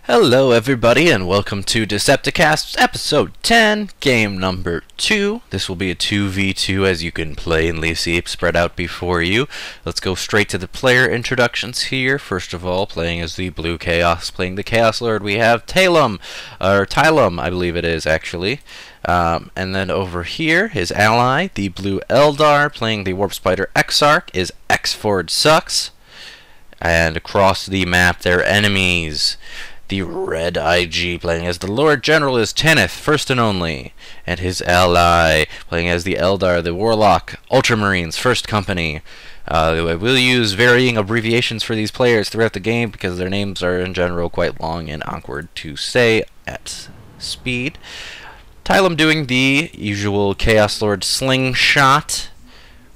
Hello everybody and welcome to Decepticast episode 10, game number 2. This will be a 2v2 as you can plainly see spread out before you. Let's go straight to the player introductions here. First of all, playing as the Blue Chaos, playing the Chaos Lord, we have Tailum, or Tailum I believe it is actually. And then over here, his ally, the Blue Eldar, playing the Warp Spider Exarch, is Xford Sucks. And across the map, their enemies. The Red IG, playing as the Lord General, is Tanith, first and only. And his ally, playing as the Eldar, the Warlock, Ultramarines, first company. We'll use varying abbreviations for these players throughout the game because their names are in general quite long and awkward to say at speed. Tailum doing the usual Chaos Lord slingshot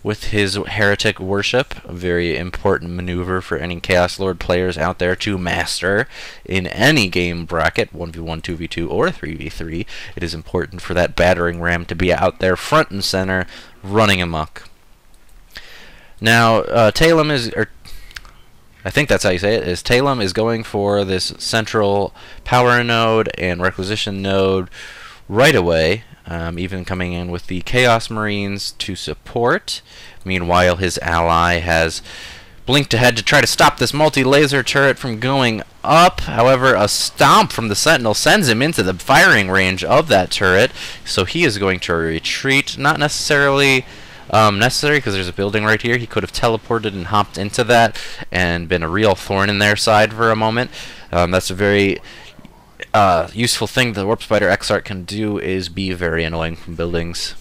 with his heretic worship, a very important maneuver for any Chaos Lord players out there to master in any game bracket, 1v1, 2v2, or 3v3. It is important for that battering ram to be out there front and center, running amok. Now, Tailum is, I think that's how you say it, is Tailum is going for this central power node and requisition node right away. Even coming in with the Chaos Marines to support. Meanwhile, his ally has blinked ahead to try to stop this multi-laser turret from going up. However, a stomp from the Sentinel sends him into the firing range of that turret, so he is going to retreat. Not necessarily necessary, because there's a building right here. He could have teleported and hopped into that and been a real thorn in their side for a moment. That's a very useful thing the Warp Spider Exarch can do, is be very annoying from buildings.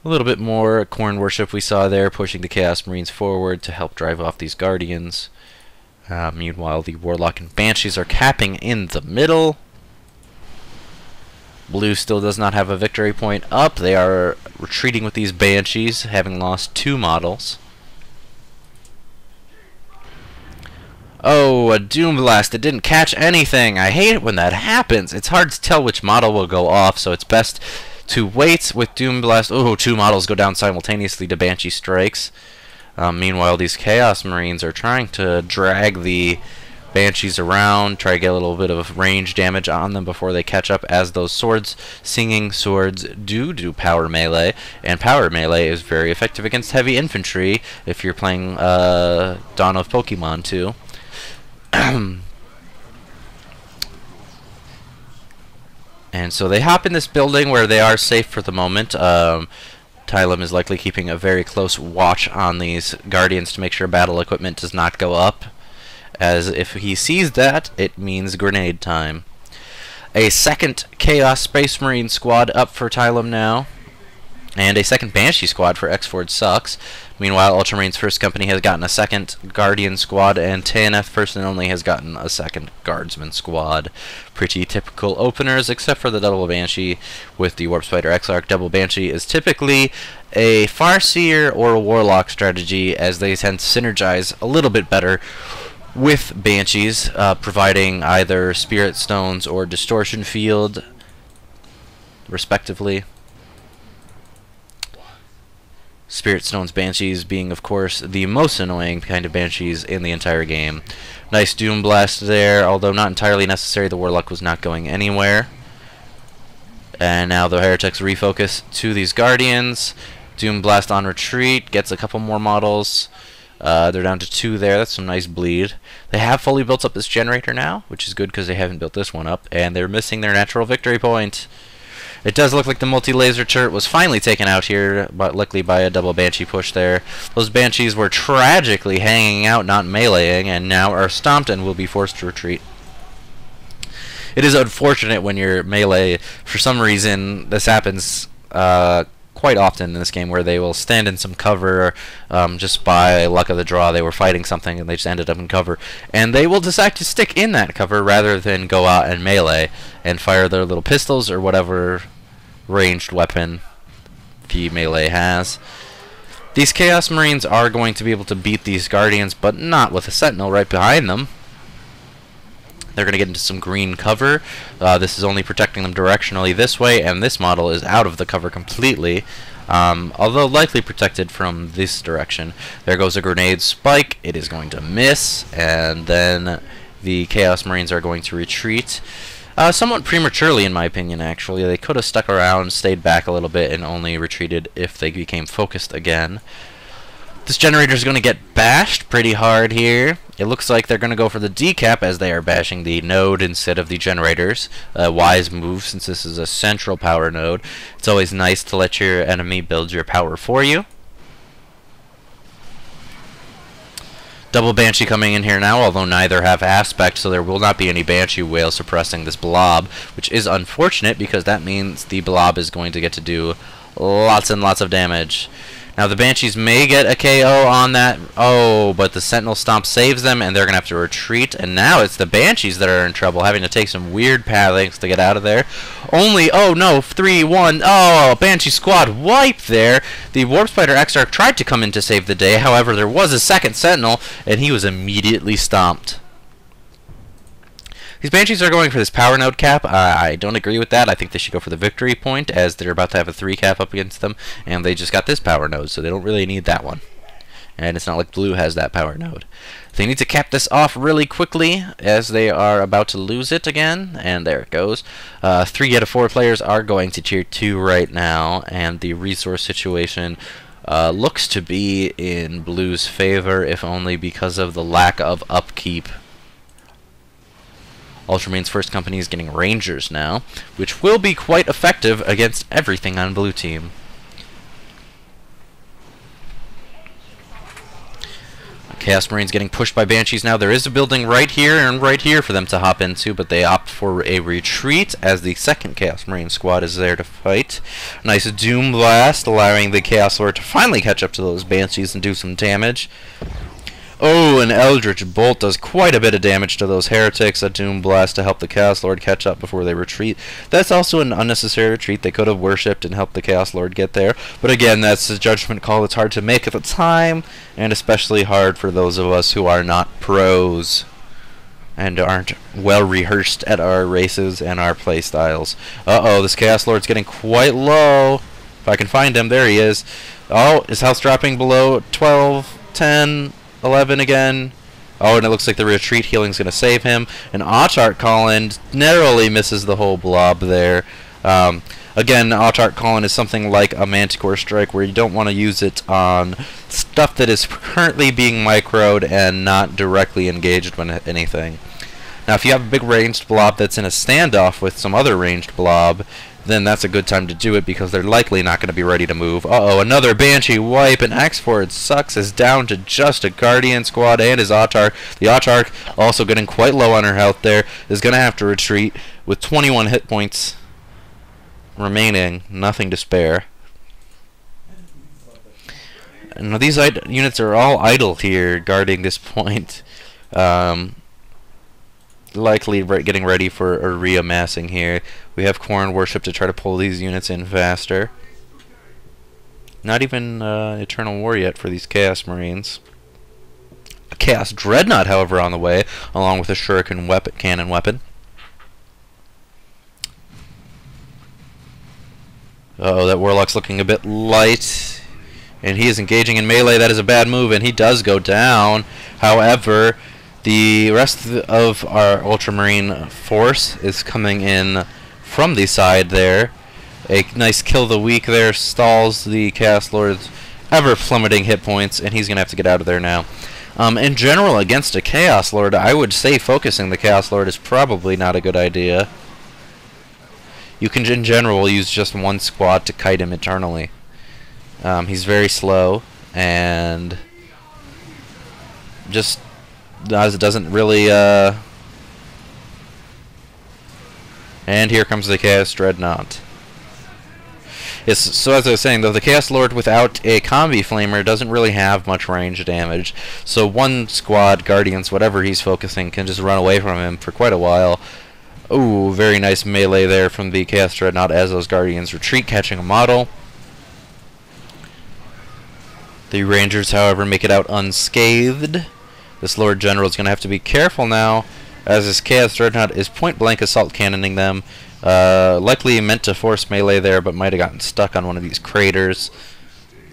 A little bit more Corn Worship we saw there, pushing the Chaos Marines forward to help drive off these Guardians. Meanwhile, the Warlock and Banshees are capping in the middle. Blue still does not have a victory point up. They are retreating with these Banshees, having lost 2 models. Oh, a Doom Blast. It didn't catch anything. I hate it when that happens. It's hard to tell which model will go off, so it's best to wait with Doom Blast. Oh, 2 models go down simultaneously to Banshee strikes. Meanwhile, these Chaos Marines are trying to drag the Banshees around, try to get a little bit of range damage on them before they catch up, as those singing swords do power melee, and power melee is very effective against heavy infantry if you're playing Dawn of Pokemon too. And so they hop in this building where they are safe for the moment. Tailum is likely keeping a very close watch on these Guardians to make sure battle equipment does not go up, as if he sees that, it means grenade time. A second Chaos Space Marine squad up for Tailum now, and a second Banshee squad for Xford Sucks. Meanwhile, Ultramarine's first company has gotten a second Guardian squad, and Tanith, first and only, has gotten a second Guardsman squad. Pretty typical openers, except for the double Banshee with the Warp Spider Exarch. Double Banshee is typically a Farseer or a Warlock strategy, as they tend to synergize a little bit better with Banshees, providing either Spirit Stones or Distortion Field, respectively. Spirit Stones Banshees being, of course, the most annoying kind of Banshees in the entire game. Nice Doom Blast there, although not entirely necessary. The Warlock was not going anywhere. And now the Heretics refocus to these Guardians. Doom Blast on retreat, gets a couple more models. They're down to 2 there. That's some nice bleed. They have fully built up this generator now, which is good because they haven't built this one up, and they're missing their natural victory point. It does look like the multi-laser turret was finally taken out here, but luckily by a double Banshee push there. Those Banshees were tragically hanging out, not meleeing, and now are stomped and will be forced to retreat. It is unfortunate when you're melee. For some reason, this happens quite often in this game, where they will stand in some cover, just by luck of the draw. They were fighting something and they just ended up in cover, and they will decide to stick in that cover rather than go out and melee and fire their little pistols or whatever ranged weapon the melee has. These Chaos Marines are going to be able to beat these Guardians, but not with a Sentinel right behind them. They're going to get into some green cover. This is only protecting them directionally this way, and this model is out of the cover completely. Although likely protected from this direction. There goes a grenade spike. It is going to miss, and then the Chaos Marines are going to retreat. Somewhat prematurely, in my opinion, actually. They could have stuck around, stayed back a little bit, and only retreated if they became focused again. This generator is going to get bashed pretty hard here. It looks like they're going to go for the decap as they are bashing the node instead of the generators. Wise move, since this is a central power node. It's always nice to let your enemy build your power for you. Double Banshee coming in here now, although neither have aspect, so there will not be any Banshee Whale suppressing this blob, which is unfortunate because that means the blob is going to get to do lots and lots of damage. Now the Banshees may get a KO on that. Oh, but the Sentinel Stomp saves them, and they're going to have to retreat. And now it's the Banshees that are in trouble, having to take some weird pathings to get out of there. Only, oh no, 3-1. Oh, Banshee squad wipe there. The Warp Spider Exarch tried to come in to save the day. However, there was a second Sentinel, and he was immediately stomped. These Banshees are going for this power node cap. I don't agree with that. I think they should go for the victory point, as they're about to have a 3 cap up against them, and they just got this power node, so they don't really need that one. And it's not like blue has that power node. They need to cap this off really quickly, as they are about to lose it again, and there it goes. 3 out of 4 players are going to tier 2 right now, and the resource situation looks to be in blue's favor, if only because of the lack of upkeep. Ultramarine's first company is getting Rangers now, which will be quite effective against everything on blue team. Chaos Marine's getting pushed by Banshees now. There is a building right here and right here for them to hop into, but they opt for a retreat as the second Chaos Marine squad is there to fight. Nice Doom Blast, allowing the Chaos Lord to finally catch up to those Banshees and do some damage. Oh, an Eldritch Bolt does quite a bit of damage to those heretics. A Doom Blast to help the Chaos Lord catch up before they retreat. That's also an unnecessary retreat. They could have worshipped and helped the Chaos Lord get there. But again, that's a judgment call that's hard to make at the time, and especially hard for those of us who are not pros and aren't well rehearsed at our races and our playstyles. Uh-oh, this Chaos Lord's getting quite low. If I can find him, there he is. Oh, his health dropping below 12, 10... 11 again. Oh, and it looks like the retreat healing's going to save him. And Autarch Colin narrowly misses the whole blob there. Again, Autarch Colin is something like a Manticore Strike, where you don't want to use it on stuff that is currently being microed and not directly engaged with anything. Now, if you have a big ranged blob that's in a standoff with some other ranged blob, then that's a good time to do it, because they're likely not going to be ready to move. Uh-oh, another Banshee wipe, and Xford sucks is down to just a Guardian squad and his Autarch. The Autarch, also getting quite low on her health there, is going to have to retreat with 21 hit points remaining. Nothing to spare. Now, these units are all idle here, guarding this point. Likely getting ready for a reamassing here. We have Corn Worship to try to pull these units in faster. Not even Eternal War yet for these Chaos Marines. A Chaos Dreadnought, however, on the way, along with a Shuriken cannon weapon. Uh-oh, that Warlock's looking a bit light. And he is engaging in melee. That is a bad move, and he does go down. However, the rest of our Ultramarine force is coming in from the side there. A nice kill the weak there stalls the Chaos Lord's ever plummeting hit points, and he's going to have to get out of there now. In general, against a Chaos Lord, I would say focusing the Chaos Lord is probably not a good idea. You can, in general, use just one squad to kite him eternally. He's very slow, and just doesn't really, and here comes the Chaos Dreadnought. So as I was saying, though, the Chaos Lord without a Combi Flamer doesn't really have much range damage. So one squad, Guardians, whatever he's focusing, can just run away from him for quite a while. Ooh, very nice melee there from the Chaos Dreadnought as those Guardians retreat, catching a model. The Rangers, however, make it out unscathed. This Lord General is going to have to be careful now. as this Chaos Dreadnought is point-blank assault cannoning them. Likely meant to force melee there, but might have gotten stuck on one of these craters.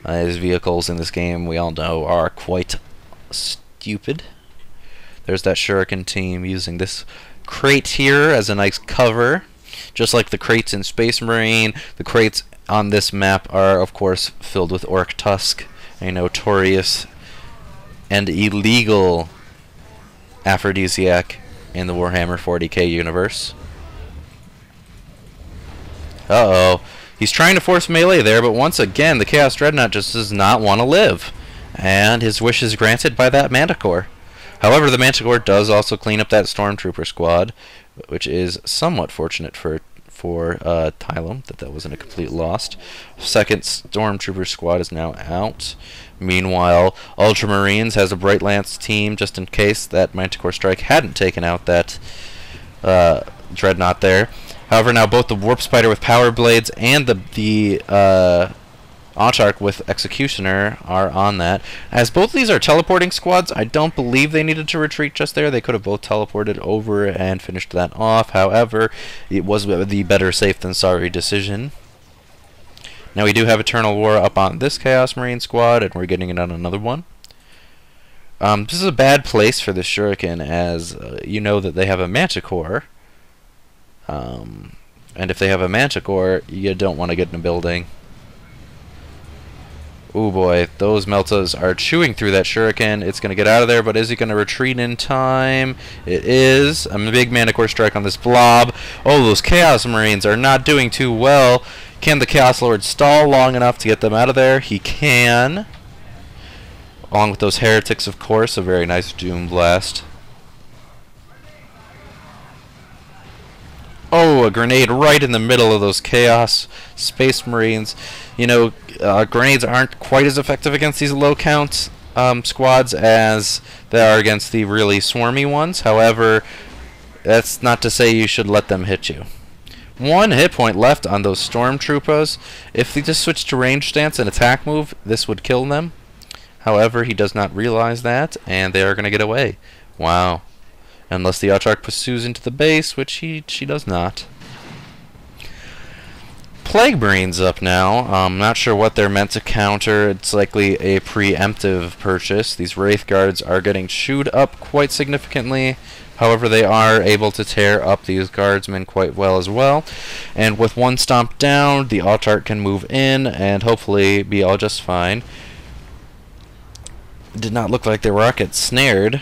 His vehicles in this game, we all know, are quite stupid. There's that Shuriken team using this crate here as a nice cover. Just like the crates in Space Marine, the crates on this map are, of course, filled with Orc Tusk, a notorious and illegal aphrodisiac in the Warhammer 40k universe. Uh-oh. He's trying to force melee there, but once again, the Chaos Dreadnought just does not want to live. And his wish is granted by that Manticore. However, the Manticore does also clean up that Stormtrooper squad, which is somewhat fortunate for Tailum, that wasn't a complete loss. Second Stormtrooper squad is now out. Meanwhile, Ultramarines has a Bright Lance team just in case that Manticore strike hadn't taken out that Dreadnought there. However, now both the Warp Spider with Power Blades and the Autarch with Executioner are on that. As both of these are teleporting squads, I don't believe they needed to retreat just there. They could have both teleported over and finished that off. However, it was the better safe than sorry decision. Now we do have Eternal War up on this Chaos Marine squad, and we're getting it on another one. This is a bad place for the Shuriken, as you know that they have a Manticore. And if they have a Manticore, you don't want to get in a building. Oh boy, those Meltas are chewing through that Shuriken. It's going to get out of there, but is he going to retreat in time? It is. A big Manticore strike on this blob. Oh, those Chaos Marines are not doing too well. Can the Chaos Lord stall long enough to get them out of there? He can. Along with those Heretics, of course. A very nice Doom Blast. Oh, a grenade right in the middle of those Chaos Space Marines. You know, grenades aren't quite as effective against these low count squads as they are against the really swarmy ones. However, that's not to say you should let them hit you. 1 hit point left on those Stormtroopers. If they just switch to range stance and attack move, this would kill them. However, he does not realize that, and they are going to get away. Wow. Unless the Autarch pursues into the base, which she does not. Plague Marine's up now. I'm not sure what they're meant to counter. It's likely a preemptive purchase. These Wraith Guards are getting chewed up quite significantly. However, they are able to tear up these Guardsmen quite well as well. And with 1 stomp down, the Autarch can move in and hopefully be all just fine. It did not look like the rocket snared,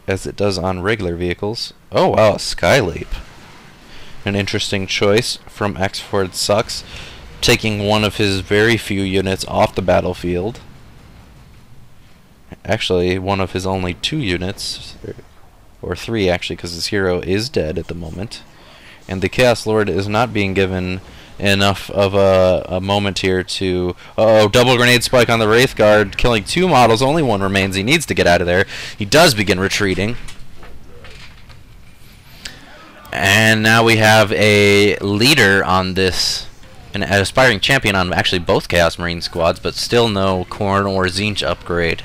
as it does on regular vehicles. Oh wow, a Skyleap. An interesting choice from Xford Sucks, taking one of his very few units off the battlefield. Actually, one of his only 2 units, or 3 actually, because his hero is dead at the moment. And the Chaos Lord is not being given enough of a moment here to... Uh-oh, double grenade spike on the Wraith Guard, killing 2 models, only 1 remains. He needs to get out of there. He does begin retreating. And now we have a leader on this, an aspiring champion on actually both Chaos Marine squads, but still no Khorne or Tzeentch upgrade.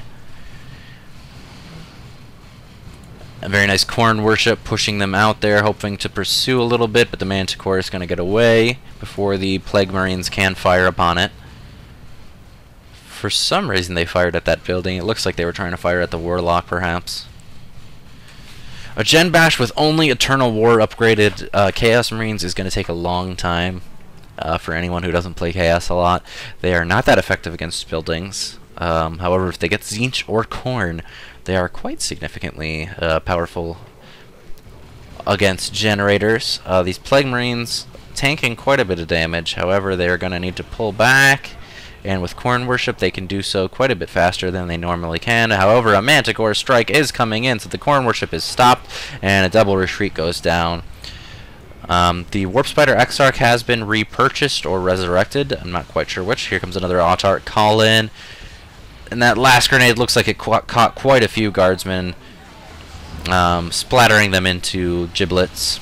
A very nice Khorne worship, pushing them out there, hoping to pursue a little bit, but the Manticore is going to get away before the Plague Marines can fire upon it. For some reason they fired at that building. It looks like they were trying to fire at the Warlock, perhaps. A Gen Bash with only Eternal War upgraded Chaos Marines is going to take a long time for anyone who doesn't play Chaos a lot. They are not that effective against buildings. However, if they get Tzeentch or Khorne, they are quite significantly powerful against generators. These Plague Marines tanking quite a bit of damage. However, they are going to need to pull back, and with Khorne Worship they can do so quite a bit faster than they normally can. However, a Manticore strike is coming in, so the Khorne Worship is stopped, and a double retreat goes down. The Warp Spider Exarch has been repurchased or resurrected. I'm not quite sure which. Here comes another Autarch call in. And that last grenade looks like it caught quite a few guardsmen, splattering them into giblets.